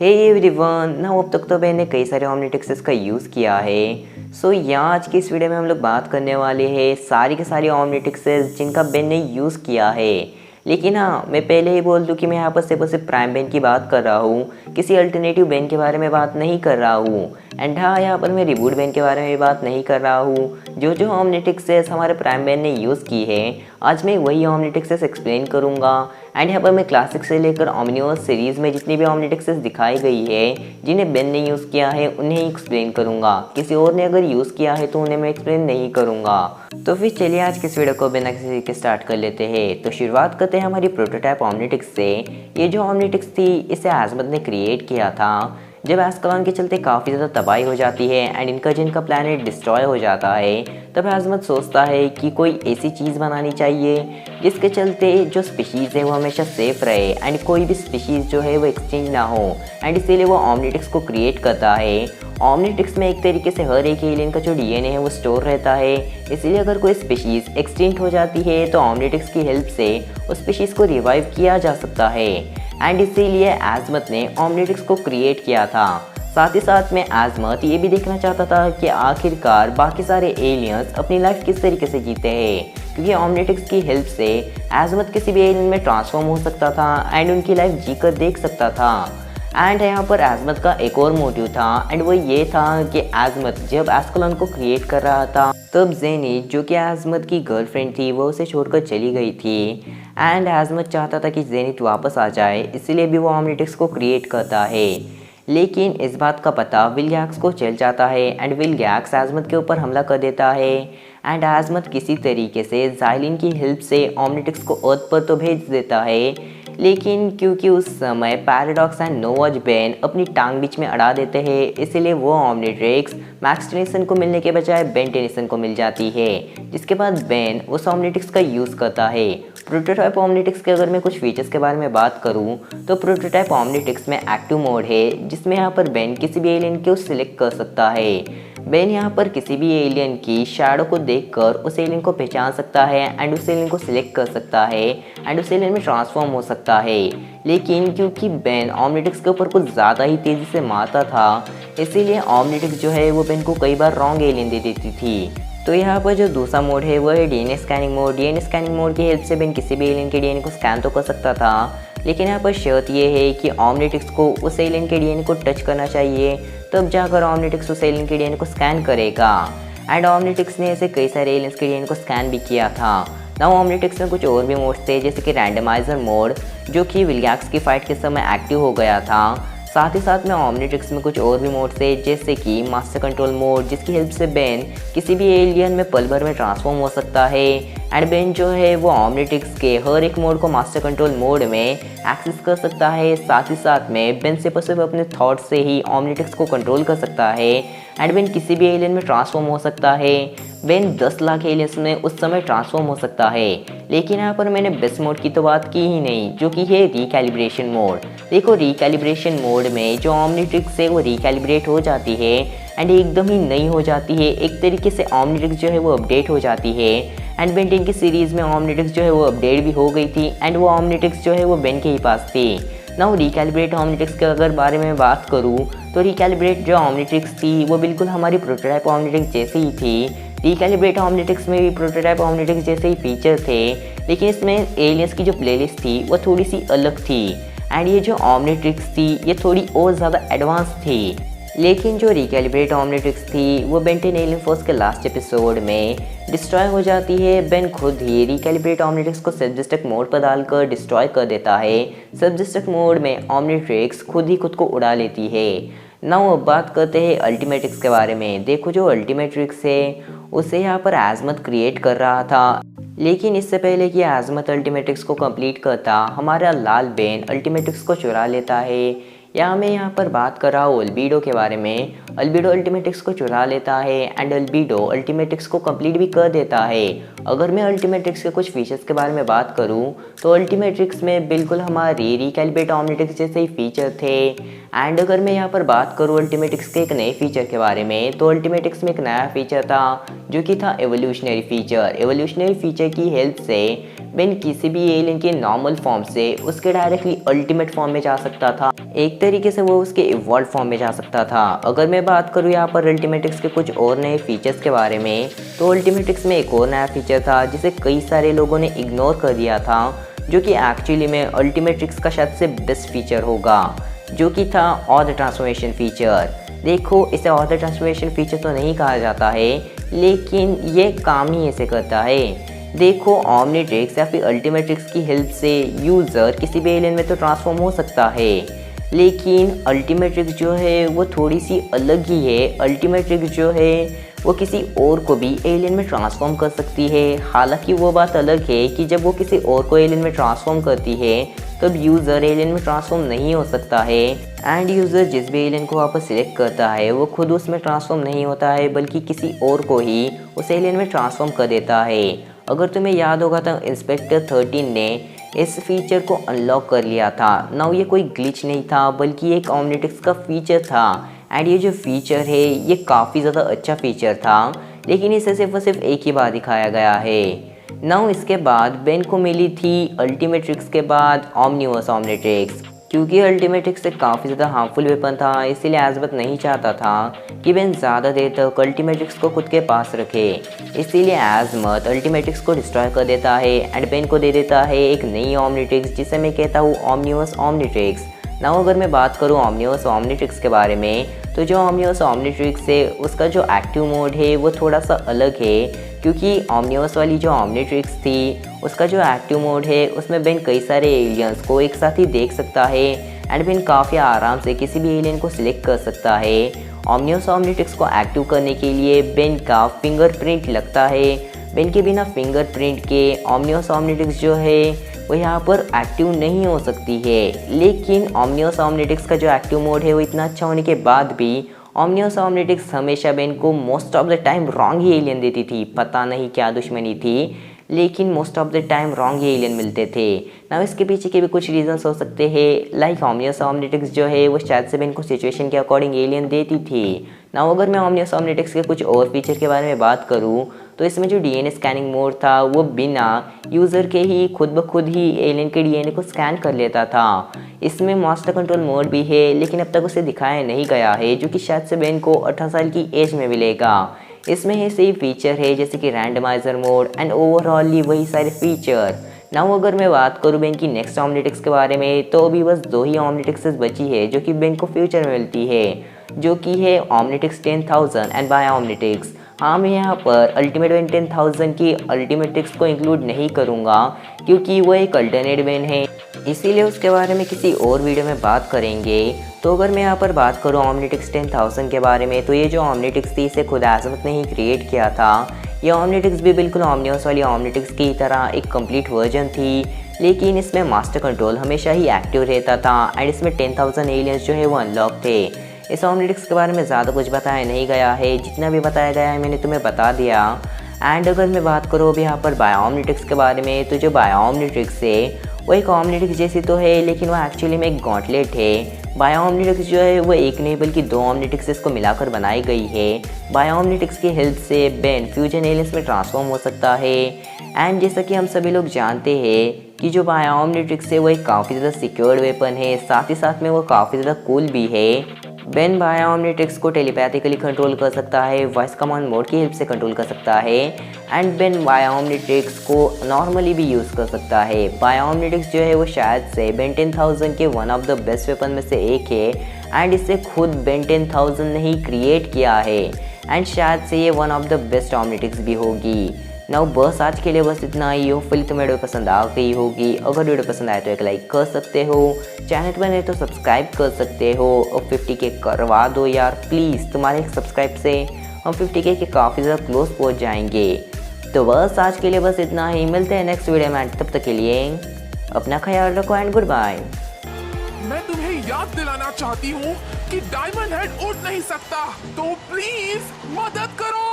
Hey everyone, now अब तक तो मैंने कई सारे ऑमनीटिक्सेस का यूज़ किया है। यहाँ आज की इस वीडियो में हम लोग बात करने वाले हैं सारी के सारी ऑमनीटिक्सेस जिनका बेन ने यूज़ किया है। लेकिन हाँ, मैं पहले ही बोल दूँ कि मैं यहाँ पर सिर्फ प्राइम बेन की बात कर रहा हूँ, किसी अल्टरनेटिव बेन के बारे में बात नहीं कर रहा हूँ। एंड हाँ, यहाँ पर मैं रिबूट बेन के बारे में भी बात नहीं कर रहा हूँ। जो ऑमनीटिक्सेस हमारे प्राइम बेन ने यूज़ की है, आज मैं वही ऑमनीटिक्सेस एक्सप्लेन करूँगा। एंड यहाँ पर मैं क्लासिक से लेकर ओमनिवर्स सीरीज़ में जितनी भी ऑमनीटिक्सेस दिखाई गई है जिन्हें बेन ने यूज़ किया है उन्हें ही एक्सप्लेन करूँगा। किसी और ने अगर यूज़ किया है तो उन्हें मैं एक्सप्लेन नहीं करूँगा। तो फिर चलिए आज की इस वीडियो को बिना किसी के स्टार्ट कर लेते हैं। तो शुरुआत करते हैं हमारी प्रोटोटाइप ऑमनीटिक्स से। ये जो ऑमनीटिक्स थी इसे आजमत ने क्रिएट किया था जब एस्कलॉन के चलते काफ़ी ज़्यादा तबाही हो जाती है एंड इनका जिनका प्लानट डिस्ट्रॉय हो जाता है, तब आजमत सोचता है कि कोई ऐसी चीज़ बनानी चाहिए जिसके चलते जो स्पीशीज़ है वो हमेशा सेफ रहे एंड कोई भी स्पीशीज़ जो है वो एक्सचेंज ना हो। एंड इसीलिए वो ऑमनीटिक्स को क्रिएट करता है। ऑमनीटिक्स में एक तरीके से हर एक एलियन का जो डीएनए है वो स्टोर रहता है, इसीलिए अगर कोई स्पीशीज़ एक्सटिंक्ट हो जाती है तो ऑमनीटिक्स की हेल्प से उस स्पीशीज़ को रिवाइव किया जा सकता है। एंड इसीलिए आजमत ने ऑमनीटिक्स को क्रिएट किया था। साथ ही साथ में आजमत ये भी देखना चाहता था कि आखिरकार बाकी सारे एलियंस अपनी लाइफ किस तरीके से जीते हैं, क्योंकि ऑमनीटिक्स की हेल्प से आजमत किसी भी एलियन में ट्रांसफॉर्म हो सकता था एंड उनकी लाइफ जीकर देख सकता था। एंड यहाँ पर आजमत का एक और मोटिव था एंड वो ये था कि आजमत जब एस्कलॉन को क्रिएट कर रहा था तब जेनिथ जो कि आजमत की गर्लफ्रेंड थी वो उसे छोड़कर चली गई थी। एंड आजमत चाहता था कि जेनिथ वापस आ जाए, इसीलिए भी वो ऑमनीटिक्स को क्रिएट करता है। लेकिन इस बात का पता विलगैक्स को चल जाता है एंड विलगैक्स आजमत के ऊपर हमला कर देता है। एंड आजमत किसी तरीके से ज़ाइलिन की हेल्प से ऑमनीटिक्स को अर्थ पर तो भेज देता है, लेकिन क्योंकि उस समय पैराडॉक्स एंड नोवाज बेन अपनी टांग बीच में अड़ा देते हैं, इसीलिए वो ऑमनीट्रिक्स मैक्स टेनिसन को मिलने के बजाय बेन टेनिसन को मिल जाती है, जिसके बाद बेन उस ऑमनीट्रिक्स का यूज़ करता है। प्रोटोटाइप ऑमनीट्रिक्स के अगर मैं कुछ फीचर्स के बारे में बात करूं तो प्रोटोटाइप ऑमनीट्रिक्स में एक्टिव मोड है, जिसमें यहाँ पर बेन किसी भी एलियन को सिलेक्ट कर सकता है। बेन यहाँ पर किसी भी एलियन की शैडो को देखकर उस एलियन को पहचान सकता है एंड उस एलियन को सिलेक्ट कर सकता है एंड उस एलियन में ट्रांसफॉर्म हो सकता है। लेकिन क्योंकि बेन ऑमनीट्रिक्स के ऊपर कुछ ज़्यादा ही तेज़ी से मारता था, इसीलिए ऑमनीट्रिक्स जो है वो बेन को कई बार रॉन्ग एलियन दे देती थी। तो यहाँ पर जो दूसरा मोड है वो है DNA scanning mode. DNA scanning mode की हेल्प से बेन किसी भी एलियन के डीएनए को स्कैन तो कर सकता था, लेकिन यहाँ पर शर्त ये है कि ऑमनीट्रिक्स को उस एलियन के डीएनए को टच करना चाहिए, तब जाकर ऑमनीट्रिक्स उस एलियन के डीएनए को स्कैन करेगा। एंड ऑमनीट्रिक्स ने ऐसे कई सारे एलियंस के डीएनए को स्कैन भी किया था। नाउ ऑमनीट्रिक्स में कुछ और भी मोड्स थे, जैसे कि रैंडमाइजर मोड जो कि विलगैक्स की फाइट के समय एक्टिव हो गया था। साथ ही साथ में ऑमनीट्रिक्स में कुछ और भी मोड्स थे, जैसे कि मास्टर कंट्रोल मोड, जिसकी हेल्प से बेन किसी भी एलियन में पल भर में ट्रांसफॉर्म हो सकता है। एंड बेन जो है वो ऑमनीट्रिक्स के हर एक मोड को मास्टर कंट्रोल मोड में एक्सेस कर सकता है। साथ ही साथ में बेन सिर्फ अपने थॉट से ही ऑमनीट्रिक्स को कंट्रोल कर सकता है एंड बेन किसी भी एलियन में ट्रांसफॉर्म हो सकता है। बेन 10 लाख एलियंस में उस समय ट्रांसफॉर्म हो सकता है। लेकिन यहाँ पर मैंने बेस्ट मोड की तो बात की ही नहीं, जो कि है रिकैलिब्रेशन मोड। देखो, रिकैलिब्रेशन मोड में जो ऑमनीट्रिक्स है वो रिकैलिब्रेट हो जाती है एंड एकदम ही नई हो जाती है। एक तरीके से ऑमनीट्रिक्स जो है वो अपडेट हो जाती है। एंड बेन 10 की सीरीज़ में ऑमनीट्रिक्स जो है वो अपडेट भी हो गई थी एंड वो ऑमनीट्रिक्स जो है वो बेन के ही पास थी। नाउ रिकैलिब्रेट ऑमनीट्रिक्स के अगर बारे में बात करूँ तो रिकैलिब्रेट जो ऑमनीट्रिक्स थी वो बिल्कुल हमारी प्रोटोटाइप ऑमनीट्रिक्स जैसी ही थी। रिकैलिब्रेट ऑमनीट्रिक्स में भी प्रोटोटाइप ऑमनीट्रिक्स जैसे ही फीचर थे, लेकिन इसमें एलियंस की जो प्लेलिस्ट थी वो थोड़ी सी अलग थी एंड ये जो ऑमनीट्रिक्स थी ये थोड़ी और ज़्यादा एडवांस थी। लेकिन जो रिकैलिब्रेट ऑमनीट्रिक्स थी वो बेन 10 एलियन फोर्स के लास्ट एपिसोड में डिस्ट्रॉय हो जाती है। बेन खुद ही रिकैलिब्रेट ऑमनीट्रिक्स को सेल्फ डिस्ट्रक्ट मोड पर डालकर डिस्ट्रॉय कर देता है। सेल्फ डिस्ट्रक्ट मोड में ऑमनीट्रिक्स खुद ही खुद को उड़ा लेती है। नाउ अब बात करते हैं अल्टीमेट्रिक्स के बारे में। देखो, जो अल्टीमेट्रिक्स है उसे यहाँ पर आजमत क्रिएट कर रहा था, लेकिन इससे पहले कि आजमत अल्टीमेट्रिक्स को कंप्लीट करता, हमारा लाल बेन अल्टीमेट्रिक्स को चुरा लेता है। मैं यहाँ पर बात कर रहा हूँ अल्बीडो के बारे में। अल्बीडो अल्टीमेट्रिक्स को चुरा लेता है एंड अल्बीडो अल्टीमेट्रिक्स को कंप्लीट भी कर देता है। अगर मैं अल्टीमेट्रिक्स के कुछ फीचर्स के बारे में बात करूँ तो अल्टीमेट्रिक्स में बिल्कुल हमारी रिकैलिब्रेट ऑमनीट्रिक्स जैसे ही फीचर थे। एंड अगर मैं यहाँ पर बात करूँ अल्टीमेट्रिक्स के एक नए फीचर के बारे में, तो अल्टीमेट्रिक्स में एक नया फीचर था जो कि था एवोल्यूशनरी फीचर। एवोल्यूशनरी फीचर की हेल्प से बेन किसी भी एलियन के नॉर्मल फॉर्म से उसके डायरेक्टली अल्टीमेट फॉर्म में जा सकता था। एक तरीके से वो उसके इवॉल्व फॉर्म में जा सकता था। अगर मैं बात करूँ यहाँ पर अल्टीमेटिक्स के कुछ और नए फीचर्स के बारे में, तो अल्टीमेटिक्स में एक और नया फीचर था जिसे कई सारे लोगों ने इग्नोर कर दिया था, जो कि एक्चुअली में अल्टीमेटिक्स का शायद से बेस्ट फीचर होगा, जो कि था ऑर्डर ट्रांसफॉर्मेशन फीचर। देखो, इसे ऑर्डर ट्रांसफॉर्मेशन फीचर तो नहीं कहा जाता है, लेकिन ये काम ही ऐसे करता है। देखो, ओमनीट्रिक्स या फिर अल्टीमेट्रिक्स की हेल्प से यूज़र किसी भी एलियन में तो ट्रांसफॉर्म हो सकता है, लेकिन अल्टीमेट्रिक्स जो है वो थोड़ी सी अलग ही है। अल्टीमेट्रिक्स जो है वो किसी और को भी एलियन में ट्रांसफॉर्म कर सकती है। हालांकि वो बात अलग है कि जब वो किसी और को एलियन में ट्रांसफॉर्म करती है तब यूज़र एलियन में ट्रांसफॉर्म नहीं हो सकता है, एंड यूज़र जिस भी एलियन को वापस सिलेक्ट करता है वो खुद उसमें ट्रांसफॉर्म नहीं होता है, बल्कि किसी और को ही उस एलियन में ट्रांसफॉर्म कर देता है। अगर तुम्हें याद होगा तो इंस्पेक्टर 13 ने इस फीचर को अनलॉक कर लिया था। नाउ ये कोई ग्लिच नहीं था, बल्कि एक ओमनीट्रिक्स का फीचर था, एंड ये जो फीचर है ये काफ़ी ज़्यादा अच्छा फीचर था, लेकिन इसे सिर्फ और सिर्फ एक ही बार दिखाया गया है। नाउ इसके बाद बेन को मिली थी अल्टीमेट्रिक्स के बाद ओमनिवर्स ओमनीट्रिक्स। क्योंकि अल्टीमेट्रिक्स एक काफ़ी ज़्यादा हार्मफुल वेपन था, इसीलिए एज़बथ नहीं चाहता था कि बेन ज़्यादा देर तक अल्टीमेट्रिक्स को खुद के पास रखे। इसीलिए एज़मथ अल्टीमेट्रिक्स को डिस्ट्रॉय कर देता है एंड बेन को दे देता है एक नई ओमनीट्रिक्स, जिसे मैं कहता हूँ ओमनिवर्स ओमनीट्रिक्स। नाउ अगर मैं बात करूँ ओमनिवर्स ओमनीट्रिक्स के बारे में, तो जो ओमनिवर्स ओमनीट्रिक्स है उसका जो एक्टिव मोड है वो थोड़ा सा अलग है, क्योंकि ओमनिवर्स वाली जो ओमनीट्रिक्स थी उसका जो एक्टिव मोड है उसमें बेन कई सारे एलियंस को एक साथ ही देख सकता है, एंड बेन काफ़ी आराम से किसी भी एलियन को सिलेक्ट कर सकता है। ओमनिवर्स ओमनीट्रिक्स को एक्टिव करने के लिए बेन का फिंगरप्रिंट लगता है। बेन के बिना फिंगरप्रिंट के ओमनिवर्स ओमनीट्रिक्स जो है वो यहाँ पर एक्टिव नहीं हो सकती है। लेकिन ओमनिवर्स ओमनीट्रिक्स का जो एक्टिव मोड है वो इतना अच्छा होने के बाद भी ओमनिवर्स ओमनीट्रिक्स हमेशा बेन को most of the time wrong he alien देती थी। पता नहीं क्या दुश्मनी थी, लेकिन most of the time wrong he alien मिलते थे। ना इसके पीछे के भी कुछ रीजंस हो सकते हैं, लाइक ओमनिवर्स ओमनीट्रिक्स जो है वो शायद से बेन को सिचुएशन के अकॉर्डिंग एलियन देती थी। ना अगर मैं ओमनिवर्स ओमनीट्रिक्स के कुछ और फीचर के बारे में बात करूँ, तो इसमें जो डीएनए स्कैनिंग मोड था वो बिना यूज़र के ही खुद ब खुद ही एलियन के डीएनए को स्कैन कर लेता था। इसमें मास्टर कंट्रोल मोड भी है, लेकिन अब तक उसे दिखाया नहीं गया है, जो कि शायद से बेन को 18 साल की एज में मिलेगा। इसमें ही सही फीचर है जैसे कि रैंडमाइजर मोड एंड ओवरऑल वही सारे फीचर। नाउ अगर मैं बात करूँ बेन की नेक्स्ट ओमनीट्रिक्स के बारे में, तो अभी बस 2 ही ओमनीट्रिक्स बची है जो कि बेन को फ्यूचर में मिलती है, जो कि है ओमनीट्रिक्स 10,000 एंड बायो ओमनीट्रिक्स। हाँ, मैं यहाँ पर अल्टीमेट बेन 10,000 की अल्टीमेट्रिक्स को इंक्लूड नहीं करूँगा, क्योंकि वो एक अल्टरनेट बेन है, इसीलिए उसके बारे में किसी और वीडियो में बात करेंगे। तो अगर मैं यहाँ पर बात करूँ ओमनीट्रिक्स 10,000 के बारे में, तो ये जो ओमनीट्रिक्स थी इसे खुद एज़मथ ने ही क्रिएट किया था। ये ओमनीट्रिक्स भी बिल्कुल ओमनिवर्स वाली ओमनीट्रिक्स की तरह एक कंप्लीट वर्जन थी, लेकिन इसमें मास्टर कंट्रोल हमेशा ही एक्टिव रहता था, एंड इसमें 10,000 एलियंस जो है वो अनलॉक थे। इस ओमनीट्रिक्स के बारे में ज़्यादा कुछ बताया नहीं गया है, जितना भी बताया गया है मैंने तुम्हें बता दिया। एंड अगर मैं बात करूँ अभी यहाँ पर बायो ओमनीट्रिक्स के बारे में, तो जो बायो ओमनीट्रिक्स है वो एक ओमनीट्रिक्स जैसी तो है, लेकिन वो एक्चुअली में एक गॉन्टलेट है। बायो ओमनीट्रिक्स जो है वो एक नहीं बल्कि 2 ओमनीट्रिक्स को मिलाकर बनाई गई है। बायो ओमनीट्रिक्स की हेल्प से बेन फ्यूजन एलियंस में ट्रांसफॉर्म हो सकता है, एंड जैसा कि हम सभी लोग जानते हैं कि जो बायो ओमनीट्रिक्स है वो एक काफ़ी ज़्यादा सिक्योर्ड वेपन है, साथ ही साथ में वो काफ़ी ज़्यादा कूल भी है। बेन बायो ओमनीट्रिक्स को टेलीपैथिकली कंट्रोल कर सकता है, वॉइस कमांड मोड की हेल्प से कंट्रोल कर सकता है, एंड बेन बायो ओमनीट्रिक्स को नॉर्मली भी यूज़ कर सकता है। बायो ओमनीट्रिक्स जो है वो शायद से बेन 10,000 के one of the best weapon में से एक है, एंड इसे खुद बेन 10,000 ने ही क्रिएट किया है, एंड शायद से ये one of the best Omnitrix भी होगी। नाउ बस आज के लिए बस इतना ही। होपफुली तुम्हें वीडियो पसंद आ गई होगी। अगर वीडियो पसंद आए तो एक लाइक कर सकते हो, चैनल पर नहीं तो सब्सक्राइब कर सकते हो, और 50K करवा दो यार प्लीज़। तुम्हारे एक सब्सक्राइब से हम 50K के काफ़ी ज़्यादा क्लोज पहुँच जाएंगे। तो बस आज के लिए बस इतना ही, मिलते हैं नेक्स्ट वीडियो में। तब तक के लिए अपना ख्याल रखो एंड गुड बाय। मैं तुम्हें याद दिलाना चाहती हूँ कि डायमंड हेड उड़ नहीं सकता, तो प्लीज मदद करो।